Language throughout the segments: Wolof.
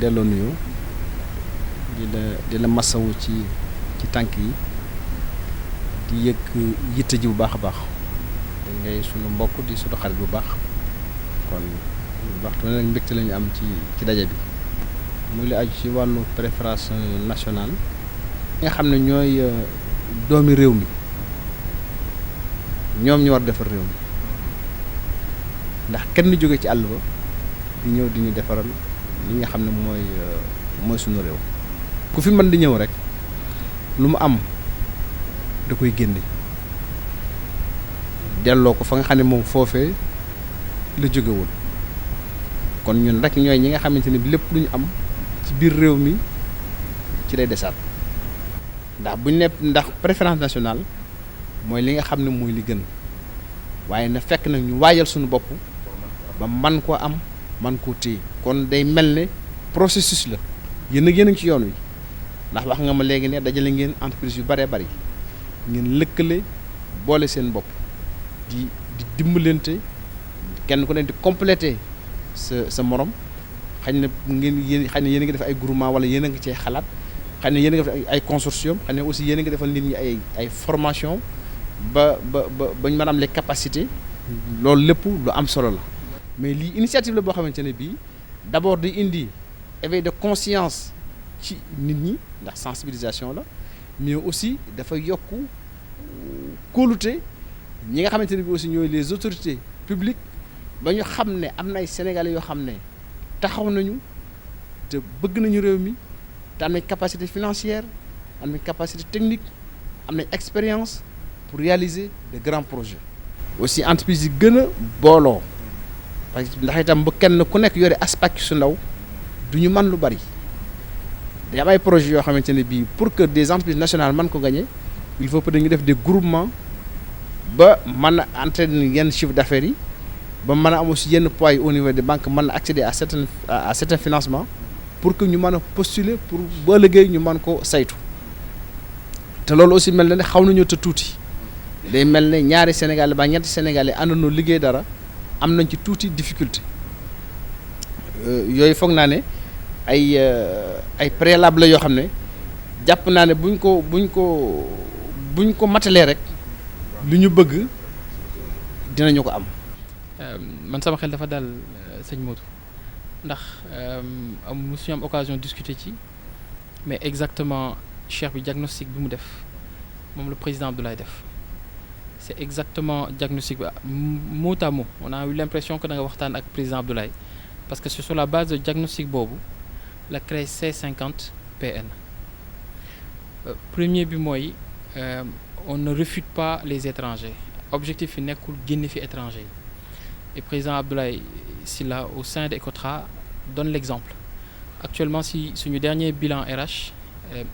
delloo nuyoo di la masawu ci tànk yi di yëg yitte ji bu baax a baax da ngay sunu mbokk di sunu xarit bu baax kon waxtu ne nag mbégte lañu am ci daje bi muy li aju ci wàllu préférence nationale nga xam ne ñooy doomi réew mi ñoom ñu war defar réew mi ndax kenn jóge ci àll ba di ñëw di ñu defaral li nga xam ne mooy sunu réew ku fi mën di ñëw rek lu mu am da koy génne delloo ko fa nga xam ne moom foofee la jógewul kon ñun rek ñooy ñi nga xamante ne bi lépp lu ñu am ci biir réew mi ci lay desaat ndax préférence nationale mooy li nga xam ne mooy li gën waaye na fekk nag ñu waajal suñu bopp ba man koo am man koo téye kon day mel ne processus la yéen a ngi ci yoon wi ndax wax nga ma léegi ne dajale ngeen entreprise yu bëree bëri ngeen lëkkale boole seen bopp di dimbalante kenn ku ne di compléter sa morom xëy na yéen a ngi def ay groupement wala yéen a ngi cee xalaat xëy na yéen a ngi def ay consortium xëy na aussi yéen a ngi defal nit ñi ay formation ba ñu mën a am les capacités loolu lépp lu am solo la mais lii initiative la boo xamante ne bii d'abord di indi éveil de conscience ci nit ñi ndax sensibilisation la mais aussi dafa yokk kóolute ñi nga xamante ne bii aussi ñooy les autorités publiques ba ñu xam ne am na ay sénégalais yoo xam ne taxaw nañu te bëgg nañu réew mi te am nañ capacité financière am nañ capacité technique am nañ expérience pour réaliser de grands projets. aussi entreprise yi gën a booloo parce que ndax itam ba kenn ku nekk yore aspect su ndaw du ñu mën lu bari day am ay projets yoo xamante ne bii pour que des entreprises nationales mën ko gagner il faut que dañu def des groupements ba mën a entraîner yenn chiffre d'affaires yi ba mën a am aussi yenn poids yi au niveau des banques mën a accéder à certains financements pour que ñu mën a postuler pour ba liggéey ñu mën ko saytu te loolu aussi mel na ne xaw nañoo te tuuti day mel ne ñaari Sénégalais ba ñetti Sénégalais àndandoo liggéey dara am nañ ci tuuti difficulté yooyu foog naa ne ay préalable la yoo xam ne jàpp naa ne buñ ko matalee rek li ñu bëgg dinañu ko am. man sama xel dafa dal sëñ Modou ndax musuñu am occasion discuter ci mais exactement cheikh bi diagnostic bi mu def moom le président Abdoulaye def c'est exactement diagnostic bi mot à mot on a eu l'impression que da nga waxtaan ak président Abdoulaye parce que c'est sur la base de diagnostic boobu la créé C50 PN premier bi mooy on ne refute pas les étrangers objectif yi nekkul génne fi étranger yi et président Abdoulaye Sylla au sein de Ecotra donne l'exemple actuellement si suñu dernier bilan RH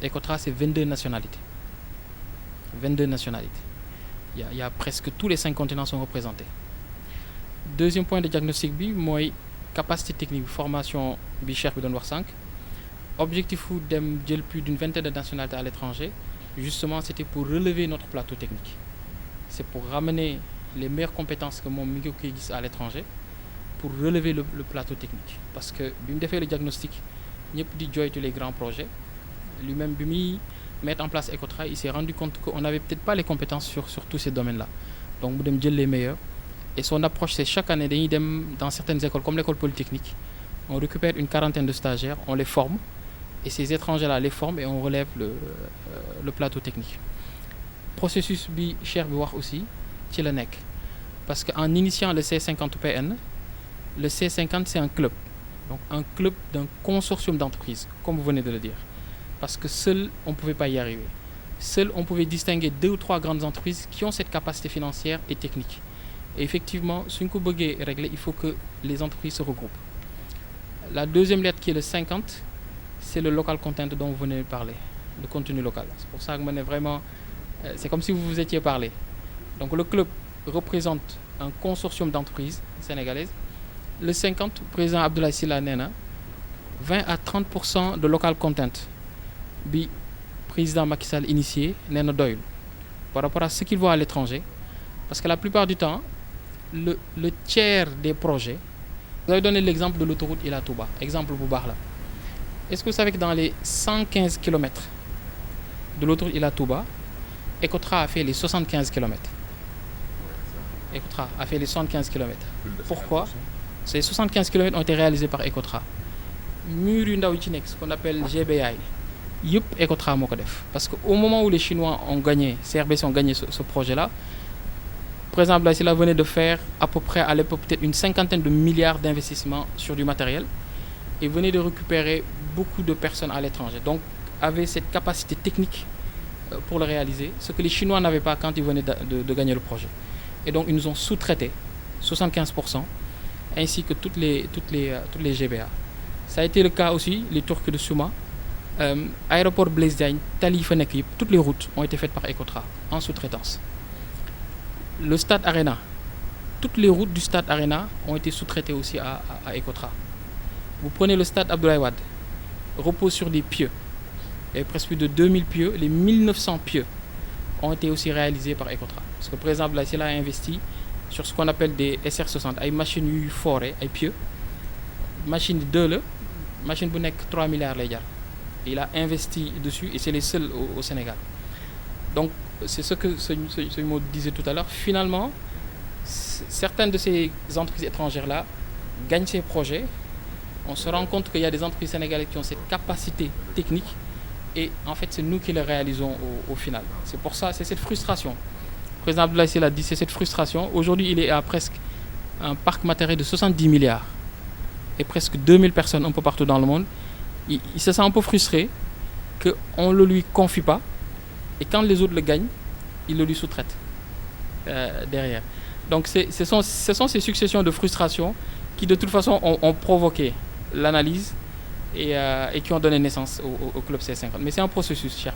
Ecotra c'est 22 nationalités il y a presque tous les 5 continents sont représentés deuxième point de diagnostic bi mooy capacité technique bi formation bi cheikh bi doon wax sànq objectif fu dem jël plus d'une vingtaine de nationalités à l'étranger justement c'était pour relever notre plateau technique c'est pour ramener les meilleures compétences que moom mi ngi koy gis à l'étranger pour relever le plateau technique parce que bi mu defee le diagnostic ñëpp di joytu les grands projets lui-même bi muy mettre en place Ecotra il s'est rendu compte qu'on n'avait peut-être pas les compétences sur tous ces domaines-là donc mu dem jël les meilleurs et son approche c'est chaque année dañuy dem dans certaines écoles comme l'école polytechnique on récupère une quarantaine de stagiaires on les forme et ces étrangers-là les forment et on relève le plateau technique processus bi cheikh bi wax aussi ci la nekk parce que en initiant le C50 PN le C50 c'est un club donc un club d'un consortium d'entreprises comme vous venez de le dire parce que seul on pouvait pas y arriver seul on pouvait distinguer 2 ou 3 grandes entreprises qui ont cette capacité financière et technique et effectivement suñ ko bëggee régler il faut que les entreprises se regroupent la deuxième lettre qui est le 50 c'est le local content dont vous venez de parler le contenu local c'est pour ça que ma ne vraiment c'est comme si vous vous étiez parlé donc le club représente un consortium d'entreprises sénégalaises le 50 président Abdoulaye Sylla nee na 20 à 30% de local content bi président Macky Sall initié nee na doyul par rapport à ce qu'il voit à l'étranger parce que la plupart du temps le tiers des projets vous avez donné l'exemple de l'autoroute Ila Touba exemple bu baax la Est-ce que vous savez que dans les 115 kilomètres de l'autoroute Ila Touba, Ecotra a fait les 75 kilomètres. Ecotra a fait les 75 kilomètres. Pourquoi? Ces 75 kilomètres ont été réalisés par Ecotra. Mur yu ndaw yi ci nekk, ce qu'on appelle GBA, yëpp Ecotra moo ko def. Parce qu'au moment où les Chinois ont gagné, CRBC ont gagné ce projet-là, président Abdoulaye Sylla venait de faire à peu près à l'époque peut-être une cinquantaine de milliards d'investissements sur du matériel et venait de récupérer beaucoup de personnes à l'étranger. Donc avait cette capacité technique pour le réaliser, ce que les Chinois n'avaient pas quand ils venaient de gagner le projet. Et donc ils nous ont sous-traité 75%, ainsi que toutes les GBA. Ça a été le cas aussi, les Turcs de Souma, aéroport Blaise Diagne, Tali fa nekk yëpp, toutes les routes ont été faites par Ecotra en sous-traitance. Le stade Arena, toutes les routes du stade Arena ont été sous-traitées aussi à Ecotra. Vous prenez le stade Abdoulaye Wade, repose sur des pieux. Il y a presque plus de 2000 pieux, les 1900 pieux ont été aussi réalisés par Ecotra. Parce que le président Abdoulaye Sylla a investi sur ce qu'on appelle des SR60, ay machines yu forêt, ay pieux. Machine 2 la, machine bu nekk 3 milliards lay jar. Il a investi dessus et c'est les seuls au Sénégal. Donc c'est ce que ce mot disait tout à l'heure. Finalement, certaines de ces entreprises étrangères-là gagnent ces projets. On se rend compte qu'il y a des entreprises sénégalaises qui ont cette capacité technique et en fait c'est nous qui le réalisons au final. C'est pour ça, c'est cette frustration. Le président Abdoulaye Sylla dit c'est cette frustration. Aujourd'hui il est à presque un parc matériel de 70 milliards et presque 2000 personnes un peu partout dans le monde. Il se sent un peu frustré qu'on ne le lui confie pas et quand les autres le gagnent, ils le lui sous-traitent derrière. Donc ce sont ces successions de frustrations qui de toute façon ont provoqué l'analyse et qui ont donné naissance au Club C50. Mais c'est un processus, cher.